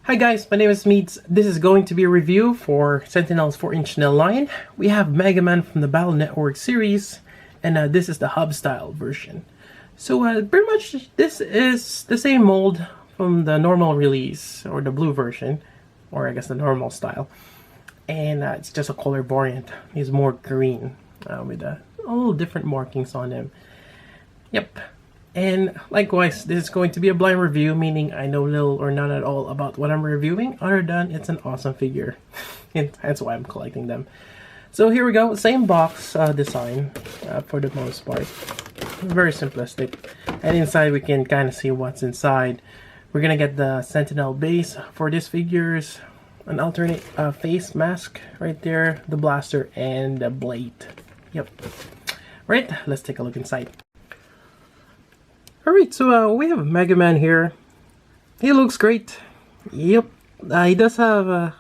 Hi guys, my name is Meets. This is going to be a review for Sentinel's 4-inch-nel line. We have Megaman from the Battle Network series, and this is the hub style version. So pretty much this is the same mold from the normal release, or the blue version, or I guess the normal style. And it's just a color variant. He's more green with a little different markings on him. Yep. And likewise, this is going to be a blind review, meaning I know little or none at all about what I'm reviewing, other than it's an awesome figure. And that's why I'm collecting them. So here we go, same box design for the most part. Very simplistic. And inside we can kind of see what's inside. We're gonna get the Sentinel base for these figures, an alternate face mask right there, the blaster, and the blade. Yep. Right, let's take a look inside. Alright, so we have Megaman here. He looks great. Yep, he does have a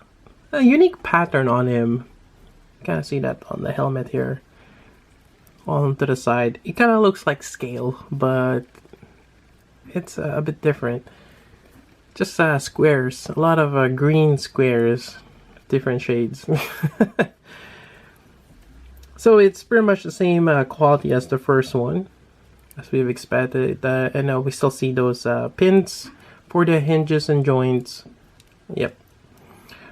unique pattern on him. Kind of see that on the helmet here. On to the side. It kind of looks like scale, but it's a bit different. Just squares. A lot of green squares. Different shades. So it's pretty much the same quality as the first one, as we've expected, and we still see those pins for the hinges and joints. Yep.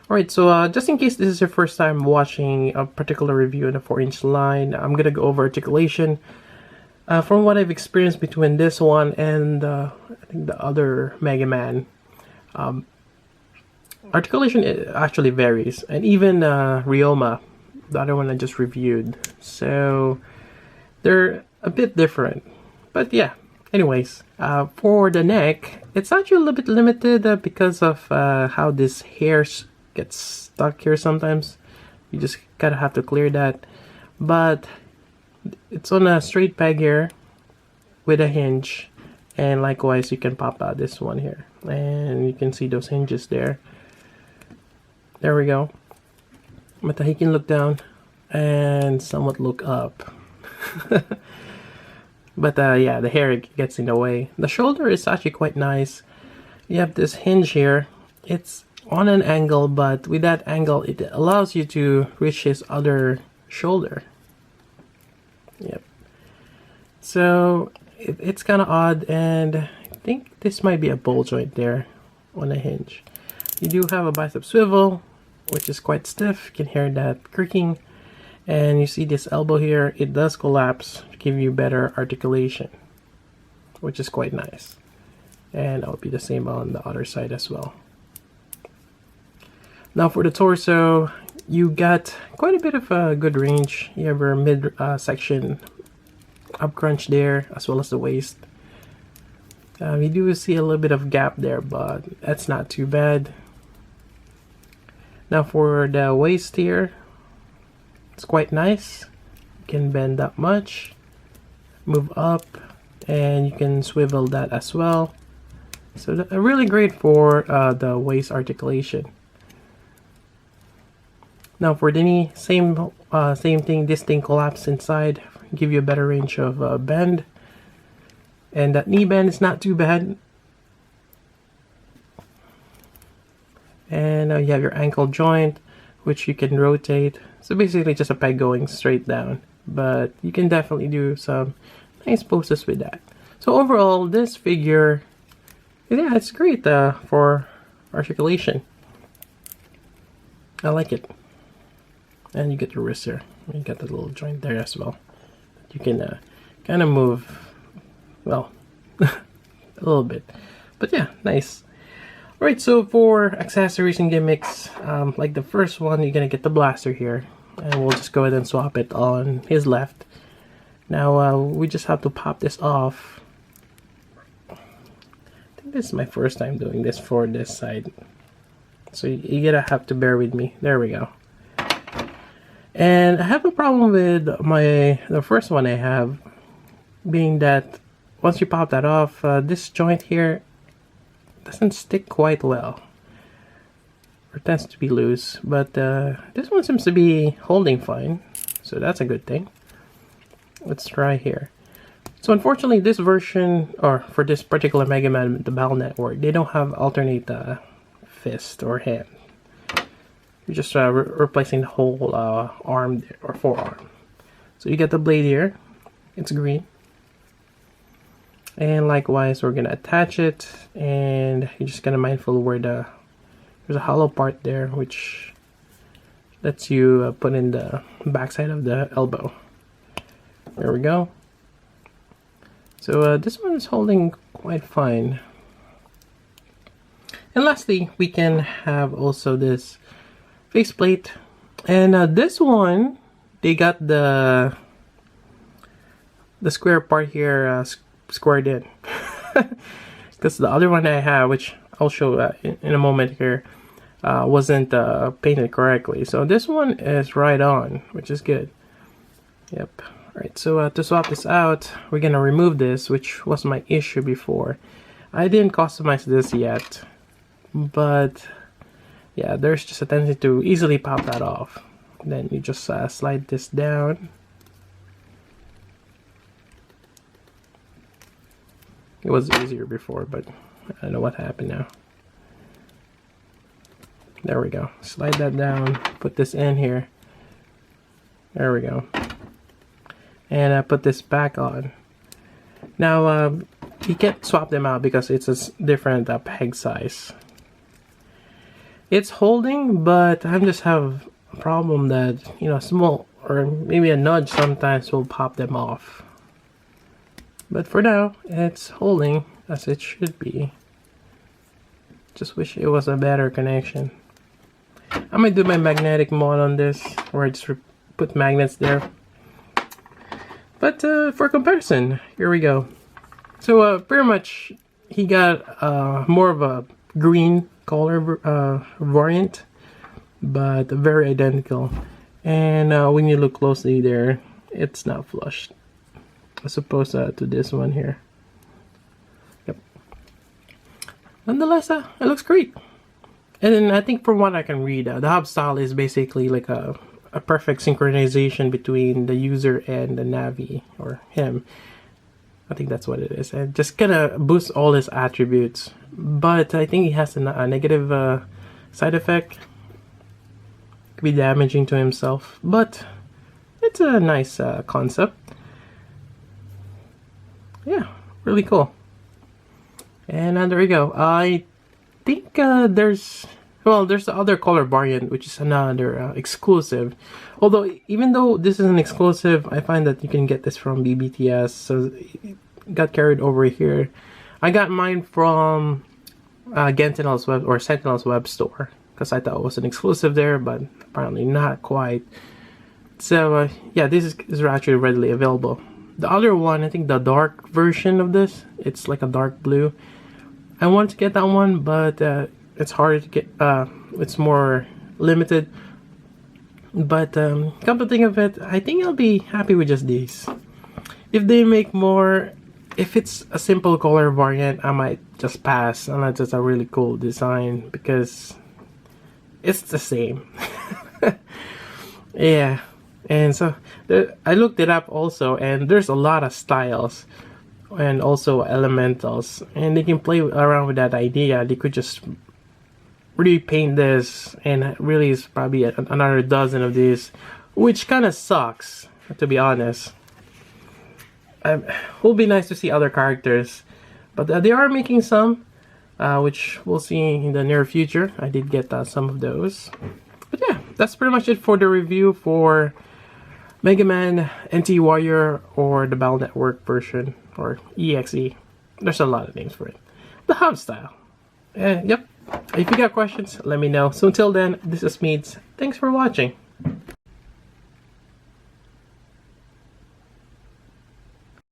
Alright, so just in case this is your first time watching a particular review in the 4-inch line, I'm gonna go over articulation. From what I've experienced between this one and I think the other Megaman, articulation actually varies, and even Ryoma, the other one I just reviewed, so they're a bit different. But yeah, anyways, for the neck, it's actually a little bit limited because of how this hair gets stuck here sometimes. You just gotta have to clear that. But it's on a straight peg here with a hinge, and likewise you can pop out this one here, and you can see those hinges there. There we go. But he can look down and somewhat look up. But yeah, the hair gets in the way. The shoulder is actually quite nice. You have this hinge here. It's on an angle, but with that angle, it allows you to reach his other shoulder. Yep. So it's kind of odd, and I think this might be a ball joint there on the hinge. You do have a bicep swivel, which is quite stiff. You can hear that creaking. And you see this elbow here, it does collapse to give you better articulation, which is quite nice. And it'll be the same on the other side as well. Now for the torso, you got quite a bit of a good range. You have your mid section up crunch there, as well as the waist. You do see a little bit of gap there, but that's not too bad. Now for the waist here, it's quite nice. You can bend that much, move up, and you can swivel that as well. So really great for the waist articulation. Now for the knee, same thing. This thing collapses inside, give you a better range of bend, and that knee bend is not too bad. And you have your ankle joint, which you can rotate. So basically just a peg going straight down, but you can definitely do some nice poses with that. So overall, this figure, yeah, it's great for articulation. I like it. And you get your wrist here. You got the little joint there as well. You can kind of move, well, a little bit. But yeah, nice. Alright, so for accessories and gimmicks, like the first one, you're gonna get the blaster here, and we'll just go ahead and swap it on his left. Now we just have to pop this off. I think this is my first time doing this for this side, so you're gonna have to bear with me. There we go. And I have a problem with the first one I have, being that once you pop that off, this joint here doesn't stick quite well, or tends to be loose, but this one seems to be holding fine, so that's a good thing. Let's try here. So unfortunately, this version, or for this particular Megaman, the Battle Network, they don't have alternate fist or hand. You're just replacing the whole arm there, or forearm. So you get the blade here. It's green. And likewise, we're gonna attach it, and you're just gonna mindful where there's a hollow part there, which lets you put in the backside of the elbow. There we go. So this one is holding quite fine. And lastly, we can have also this faceplate, and this one they got the square part here squared in, because the other one I have, which I'll show in a moment here, wasn't painted correctly. So this one is right on, which is good. Yep. Alright, so to swap this out, we're gonna remove this, which was my issue before. I didn't customize this yet, but yeah, there's just a tendency to easily pop that off. Then you just slide this down. It was easier before, but I don't know what happened now. There we go. Slide that down, put this in here. There we go. And I put this back on. Now, you can't swap them out because it's a different peg size. It's holding, but I just have a problem that, you know, small or maybe a nudge sometimes will pop them off. But for now, it's holding as it should be. Just wish it was a better connection. I might do my magnetic mod on this, or I just put magnets there. But for comparison, here we go. So pretty much he got more of a green color variant, but very identical. And when you look closely there, it's not flushed, as opposed to this one here. Yep. Nonetheless, it looks great. And then I think from what I can read, the hub style is basically like a perfect synchronization between the user and the Navi, or him. I think that's what it is. And just gonna boost all his attributes. But I think he has a negative side effect. Could be damaging to himself. But it's a nice concept. Yeah, really cool. And there we go. I think there's the other color variant, which is another exclusive. Although, even though this is an exclusive, I find that you can get this from BBTS, so it got carried over here. I got mine from Gentinel's web, or Sentinel's Webstore, because I thought it was an exclusive there, but apparently not quite. So yeah, this is actually readily available. The other one, I think the dark version of this, it's like a dark blue. I want to get that one, but it's harder to get. It's more limited. But come to think of it, I think I'll be happy with just these. If they make more, if it's a simple color variant, I might just pass unless it's a really cool design, because it's the same. Yeah, and so I looked it up also, and there's a lot of styles and also elementals, and they can play around with that idea. They could just repaint this, and really is probably another dozen of these, which kind of sucks, to be honest. It will be nice to see other characters, but they are making some, which we'll see in the near future. I did get some of those. But yeah, that's pretty much it for the review for Megaman NT Warrior, or the Battle Network version, or EXE. There's a lot of names for it. The hub style. Yep. If you got questions, let me know. So until then, this is Meads. Thanks for watching.